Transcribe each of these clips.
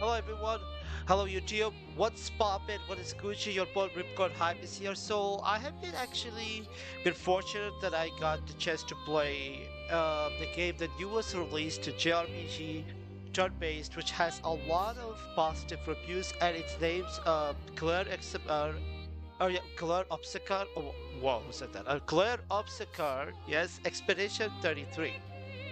Hello everyone. Hello YouTube. What's poppin'? What is Gucci? Your boy RIPCORD Hype is here. So I have been actually been fortunate that I got the chance to play the game that newest released to JRPG turn-based, which has a lot of positive reviews, and its name's Claire Obscure. Oh, whoa, who said that? Claire Obscure. Yes, Expedition 33.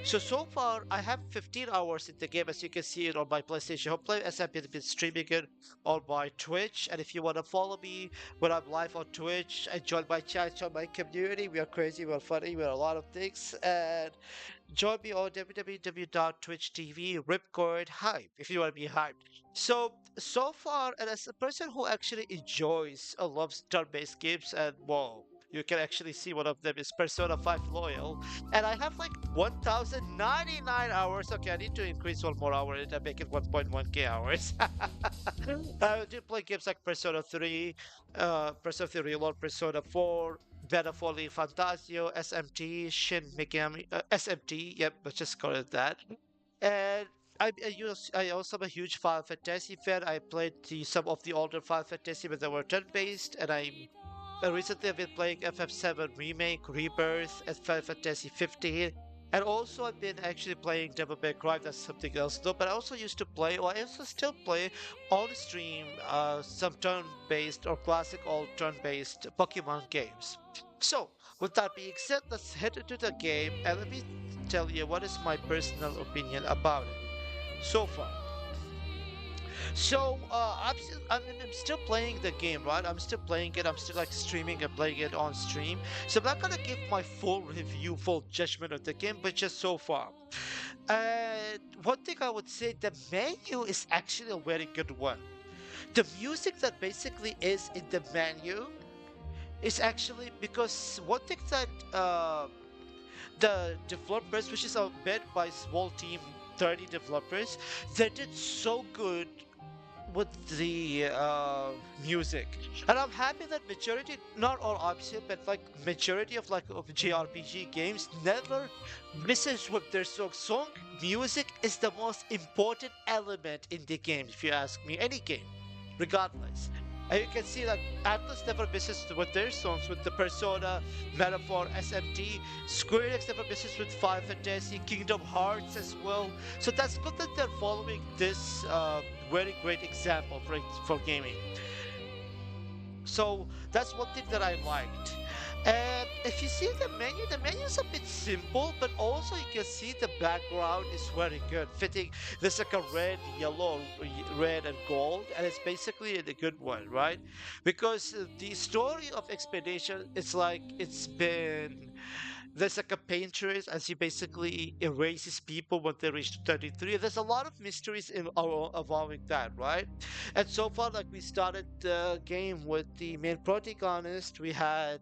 So far, I have 15 hours in the game, as you can see it on my PlayStation Home Play, as I've been streaming it on my Twitch. And if you want to follow me when I'm live on Twitch, and join my chat, join my community. We are crazy, we are funny, we are a lot of things. And join me on www.twitch.tv, Ripcord Hype, if you want to be hyped. So far, and as a person who actually enjoys and loves turn-based games, and whoa, you can actually see one of them is Persona 5 Loyal, and I have like 1,099 hours. Okay, I need to increase one more hour and make it 1.1k hours. I do play games like Persona 3, Persona 3 Reload, Persona 4, Venofolio Fantasio, SMT, Shin Megami, SMT, yep, let's just call it that. And I also am a huge Final Fantasy fan. I played some of the older Final Fantasy when they were turn-based, and recently I've been playing FF7 Remake, Rebirth, and Final Fantasy 15. And also I've been actually playing Devil May Cry, that's something else though, but I also used to play, or I also still play on stream some turn-based or classic all turn-based Pokemon games. So, with that being said, let's head into the game and let me tell you what is my personal opinion about it so far. I'm still playing the game, right? I'm still playing it. I'm still like streaming and playing it on stream. So I'm not gonna give my full review, full judgment of the game, but just so far. And one thing I would say, the menu is actually a very good one. The music that basically is in the menu is actually because one thing that the developers, which is a made by small team, 30 developers, they did so good with the music, and I'm happy that majority, not all obviously, but like majority of like of JRPG games never misses with their song. Music is the most important element in the game, if you ask me. Any game, regardless. And you can see like Atlas never misses with their songs with the Persona, Metaphor, SMT. Square Enix never misses with Final Fantasy, Kingdom Hearts as well. So that's good that they're following this very great example for gaming. So that's one thing that I liked. And if you see the menu is a bit simple, but also you can see the background is very good, fitting. There's like a red, yellow, red, and gold, and it's basically a good one, right? Because the story of Expedition, it's like it's been there's like a painteress and she basically erases people when they reach 33. There's a lot of mysteries involving that, right? And so far, like we started the game with the main protagonist. We had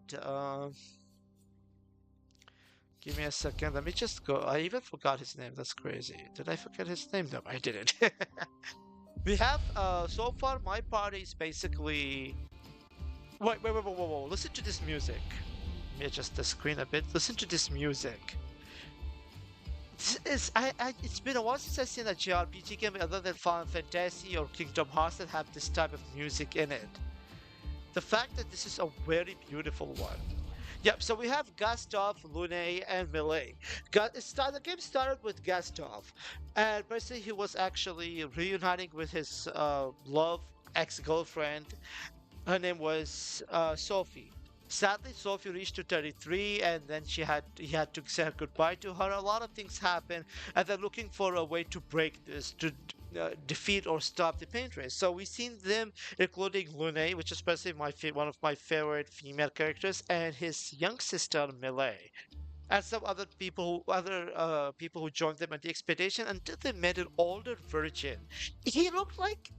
give me a second, let me just go. I even forgot his name. That's crazy. Did I forget his name? No, I didn't. We have so far my party is basically whoa. Listen to this music. Let me adjust the screen a bit. Listen to this music. It's been a while since I've seen a JRPG game other than Final Fantasy or Kingdom Hearts that have this type of music in it. The fact that this is a very beautiful one. Yep, so we have Gastov, Lune, and Melee. The game started with Gastov, and basically he was actually reuniting with his love ex-girlfriend. Her name was Sophie. Sadly, Sophie reached to 33, and then he had to say goodbye to her. A lot of things happened, and they're looking for a way to break this, to defeat or stop the paintress. So we've seen them, including Lune, which is personally one of my favorite female characters, and his young sister Melee, and some other people who joined them at the expedition until they met an older virgin. He looked like.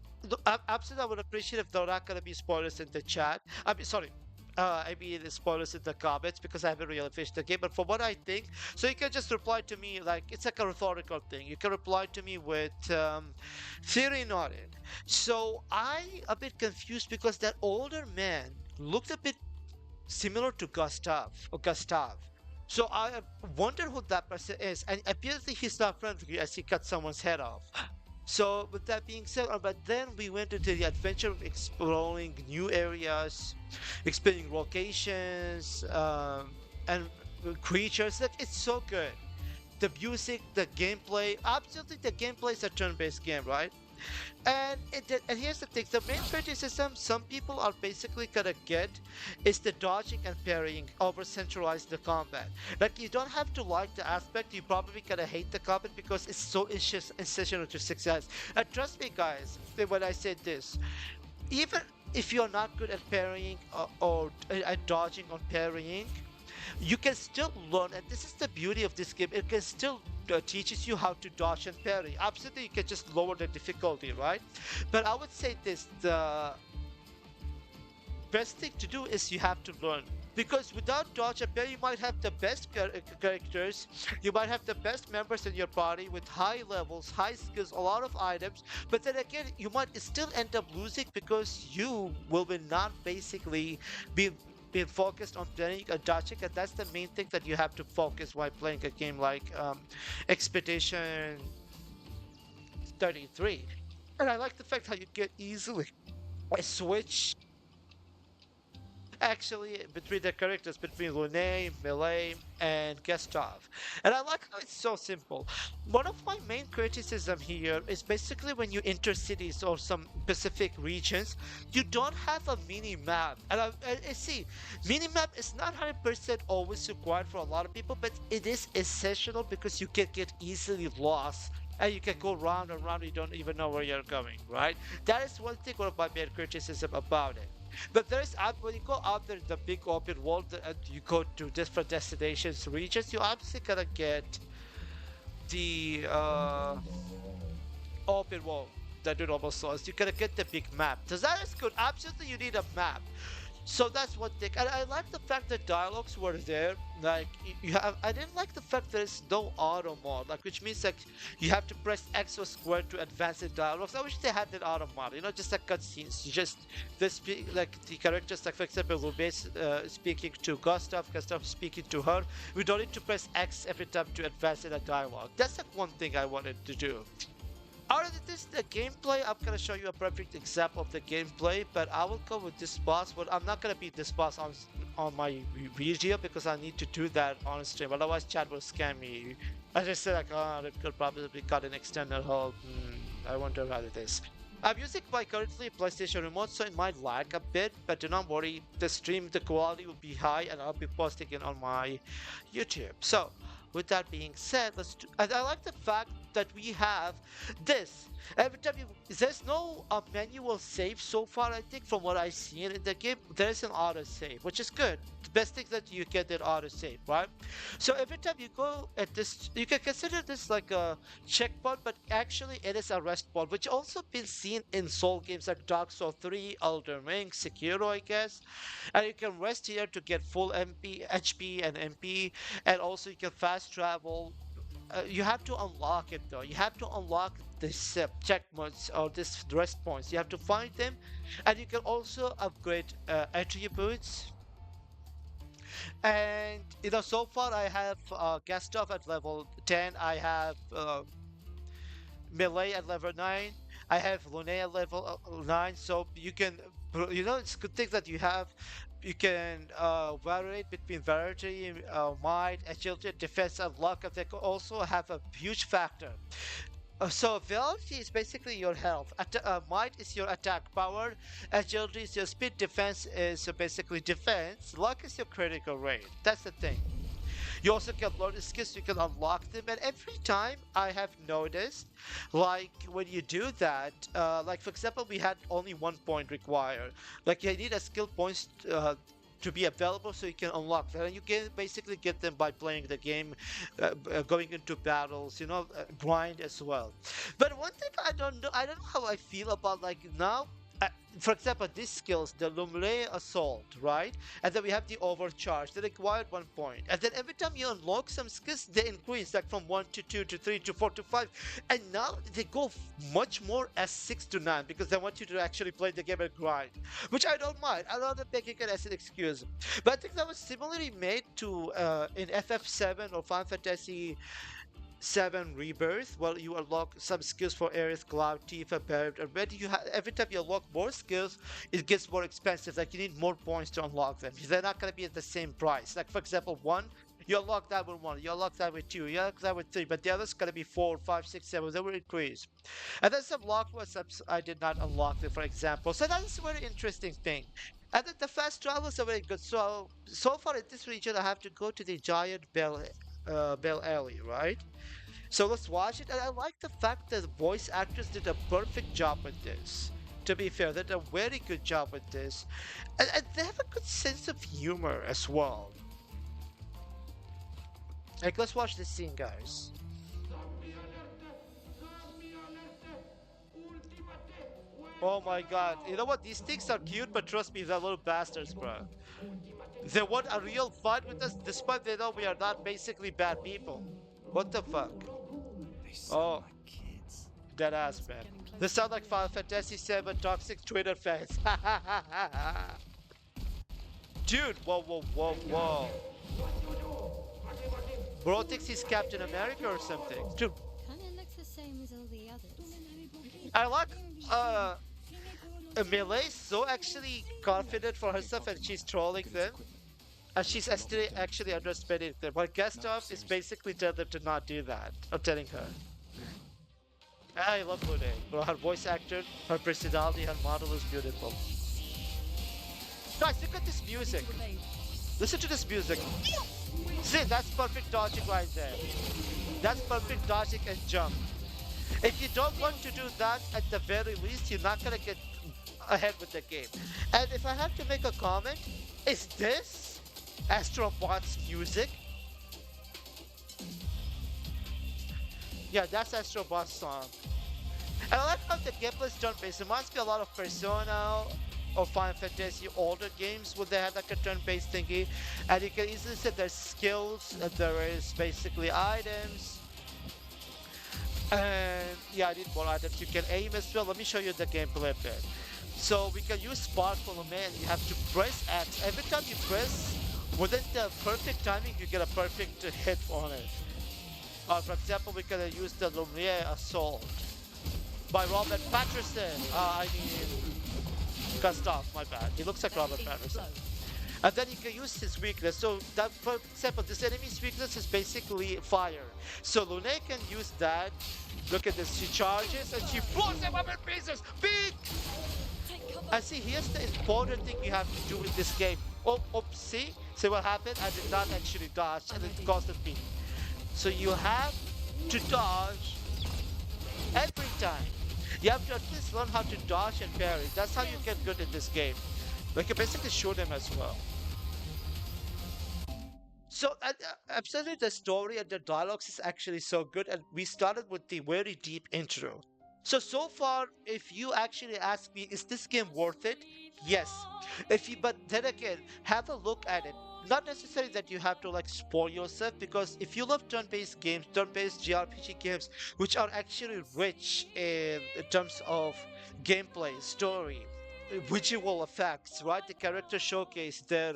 Absolutely, I would appreciate if there are not going to be spoilers in the chat. I mean, sorry, I mean spoilers in the comments because I haven't really finished the game. But for what I think, so you can just reply to me like it's like a rhetorical thing. You can reply to me with theory nodded. So I a bit confused because that older man looked a bit similar to Gustav. So I wonder who that person is, and apparently he's not friendly as he cut someone's head off. So with that being said, but then we went into the adventure of exploring new areas, exploring locations, and creatures. Like it's so good. The music, the gameplay, absolutely the gameplay is a turn-based game, right? And here's the thing: the main criticism some people are basically gonna get is the dodging and parrying over centralized the combat. Like you don't have to like the aspect, you probably gonna hate the combat because it's so essential to success. And trust me, guys, when I say this, even if you're not good at parrying or at dodging or parrying, you can still learn, and this is the beauty of this game. It can still teaches you how to dodge and parry. Absolutely, you can just lower the difficulty, right? But I would say this: the best thing to do is you have to learn. Because without dodge and parry, you might have the best characters, you might have the best members in your party with high levels, high skills, a lot of items, but then again, you might still end up losing because you will be not basically be being focused on playing a dodging, and that's the main thing that you have to focus while playing a game like Expedition 33. And I like the fact how you get easily switch actually between the characters between Lune, Melee, and Gustav. And I like how it's so simple. One of my main criticism here is basically when you enter cities or some specific regions, you don't have a mini map. And I see, mini map is not 100% always required for a lot of people, but it is essential because you can get easily lost. And you can go round and round, you don't even know where you're going, right? That is one thing, one of my main criticism about it. But there's when you go out there in the big open world and you go to different destinations, regions, you obviously gonna get the open world that do normal source. You're gonna get the big map. So that is good. Absolutely, you need a map. So that's one thing, and I like the fact that dialogues were there. Like you have, I didn't like the fact there's no auto mode, like which means like you have to press X or square to advance in dialogues. I wish they had an auto mode, just like cutscenes. You just they speak like the characters, like for example, Rube's speaking to Gustav, Gustav speaking to her. We don't need to press X every time to advance in a dialogue. That's like one thing I wanted to do. Out of this, the gameplay, I'm gonna show you a perfect example of the gameplay, but I will go with this boss, but I'm not gonna beat this boss on my video because I need to do that on stream, otherwise Chad will scam me. I just said like, oh, it could probably got an extended hold. I wonder how it is. I'm using my currently PlayStation remote, so it might lag a bit, but do not worry, the stream, the quality will be high, and I'll be posting it on my YouTube. So, with that being said, and I like the fact that we have this. Every time there's no manual save so far. I think from what I've seen in the game, there's an auto save, which is good. The best thing that you get an auto save, right? So every time you go at this, you can consider this like a checkpoint, but actually it is a rest point, which also been seen in Soul games like Dark Souls 3, Elden Ring, Sekiro, I guess. And you can rest here to get full MP, HP, and MP, and also you can fast travel. You have to unlock it though. You have to unlock this checkpoints or this rest points. You have to find them, and you can also upgrade attributes. And so far I have Gustav at level 10. I have Melee at level 9. I have Lune at level 9. So you can, it's good thing that you have. You can vary between variety, might, agility, defense, and luck. And they also have a huge factor. So velocity is basically your health. Might is your attack power. Agility is your speed. Defense is basically defense. Luck is your critical rate. That's the thing. You also can learn the skills. You can unlock them. And every time I have noticed, like when you do that, like for example, we had only 1 point required. Like you need a skill points to be available so you can unlock that, and you can basically get them by playing the game, going into battles, grind as well. But one thing I don't know how I feel about like now. For example, these skills, the Lumle Assault, right? And then we have the Overcharge, they required 1 point. And then every time you unlock some skills, they increase like from 1 to 2 to 3 to 4 to 5. And now they go much more as 6 to 9 because they want you to actually play the game and grind. Which I don't mind. I don't make it as an excuse. But I think that was similarly made to in FF7 or Final Fantasy 7 Rebirth, well, you unlock some skills for Aerith, Cloud, Tifa, Barret, and when you every time you unlock more skills, it gets more expensive. Like you need more points to unlock them. They're not gonna be at the same price. Like for example, one, you unlock that with one, you unlock that with two, you unlock that with three, but the other's gonna be four, five, six, seven. They will increase. And then some lock ones I did not unlock them, for example. So that's a very interesting thing. And then the fast travels are very good. So far in this region, I have to go to the giant Bell Alley, right? So let's watch it. And I like the fact that the voice actors did a perfect job with this. To be fair, they did a very good job with this. And they have a good sense of humor as well. Like, let's watch this scene, guys. Oh my god. You know what? These things are cute, but trust me, they're little bastards, bro. They want a real fight with us, despite they know we are not basically bad people. What the fuck? Oh, dead ass, man. They sound like Final Fantasy VII toxic Twitter fans. Dude, whoa, whoa, whoa, whoa. Bro thinks he's Captain America or something. Dude, Kinda looks the same as all the others. I like, uh, Melee is so actually confident for herself and she's trolling them. And she's actually underestimating them. What Gustav is basically telling them to not do that. I'm telling her. I love Lune. Bro, her voice actor, her personality, her model is beautiful. Guys, look at this music. Listen to this music. See, that's perfect dodging right there. That's perfect dodging and jump. If you don't want to do that, at the very least, you're not gonna get ahead with the game. And if I have to make a comment, is this Astro Bot's music? Yeah, that's Astro Bot's song. And I like how the gameplay is turn-based. It reminds me a lot of Persona or Final Fantasy older games where they had like a turn-based thingy. And you can easily see there's skills, and there is basically items. And yeah, I need more items. You can aim as well. Let me show you the gameplay a bit. So we can use Spark for Lume, and you have to press X. Every time you press, within the perfect timing, you get a perfect hit on it. For example, we can use the Lumiere Assault by Robert Patterson. I mean, Gustav, my bad. He looks like Robert Patterson. And then you can use his weakness. So that, for example, this enemy's weakness is basically fire. So Lune can use that. Look at this. She charges and she blows them up in pieces. Big! And see, here's the important thing you have to do in this game. Oh, see? See what happened? I did not actually dodge and it costed me. So you have to dodge every time. You have to at least learn how to dodge and parry. That's how you get good in this game. We can basically shoot them as well. So, absolutely, the story and the dialogues is actually so good, and we started with the very deep intro. So far, if you actually ask me, is this game worth it? Yes. But then again, have a look at it. Not necessarily that you have to like spoil yourself, because if you love turn-based games, turn-based JRPG games, which are actually rich in terms of gameplay, story, visual effects, right? The character showcase, their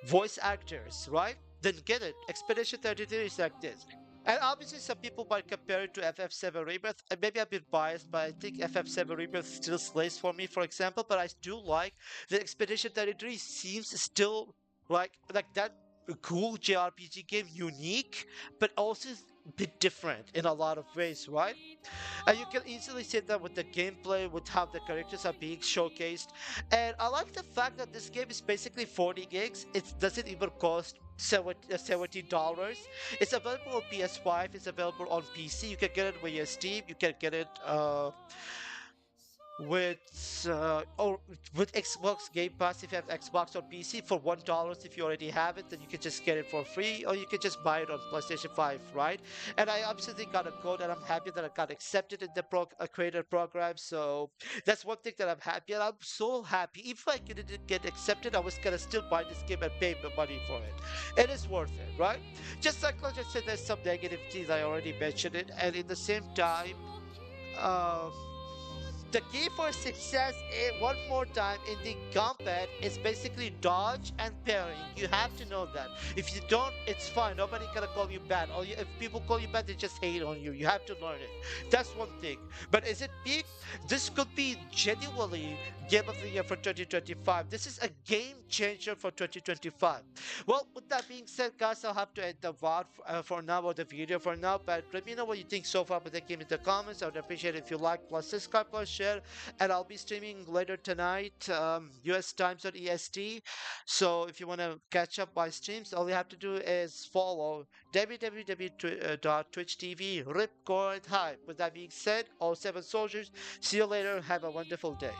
voice actors, right? Then get it. Expedition 33 is like this. And obviously, some people might compare it to FF7 Rebirth. And maybe I'm a bit biased, but I think FF7 Rebirth still slays for me, for example. But I do like the Expedition 33 seems still like that cool JRPG game, unique, but also a bit different in a lot of ways, right? And you can easily see that with the gameplay, with how the characters are being showcased. And I like the fact that this game is basically 40 gigs. It doesn't even cost $70. It's available on PS5. It's available on PC. You can get it via Steam. You can get it or with Xbox Game Pass if you have Xbox or PC for $1. If you already have it, then you can just get it for free, or you can just buy it on PlayStation 5, right? And I absolutely got a code, and I'm happy that I got accepted in the creator program. So that's one thing that I'm happy, and I'm so happy. If I didn't get accepted, I was gonna still buy this game and pay the money for it. It is worth it, right? Just like I said, there's some negativities, I already mentioned it, and in the same time, uh The key for success, one more time, in the combat is basically dodge and parrying. You have to know that. If you don't, it's fine. Nobody gonna call you bad. Or if people call you bad, they just hate on you. You have to learn it. That's one thing. But is it peak? This could be genuinely game of the year for 2025. This is a game changer for 2025. Well, with that being said, guys, I'll have to end the VOD for now, or the video for now. But let me know what you think so far with the game in the comments. I would appreciate it if you like, plus subscribe, plus share. And I'll be streaming later tonight, US time zone EST. So if you want to catch up my streams, all you have to do is follow www.twitch.tv RIPCORD Hype. With that being said, all seven soldiers, see you later. Have a wonderful day.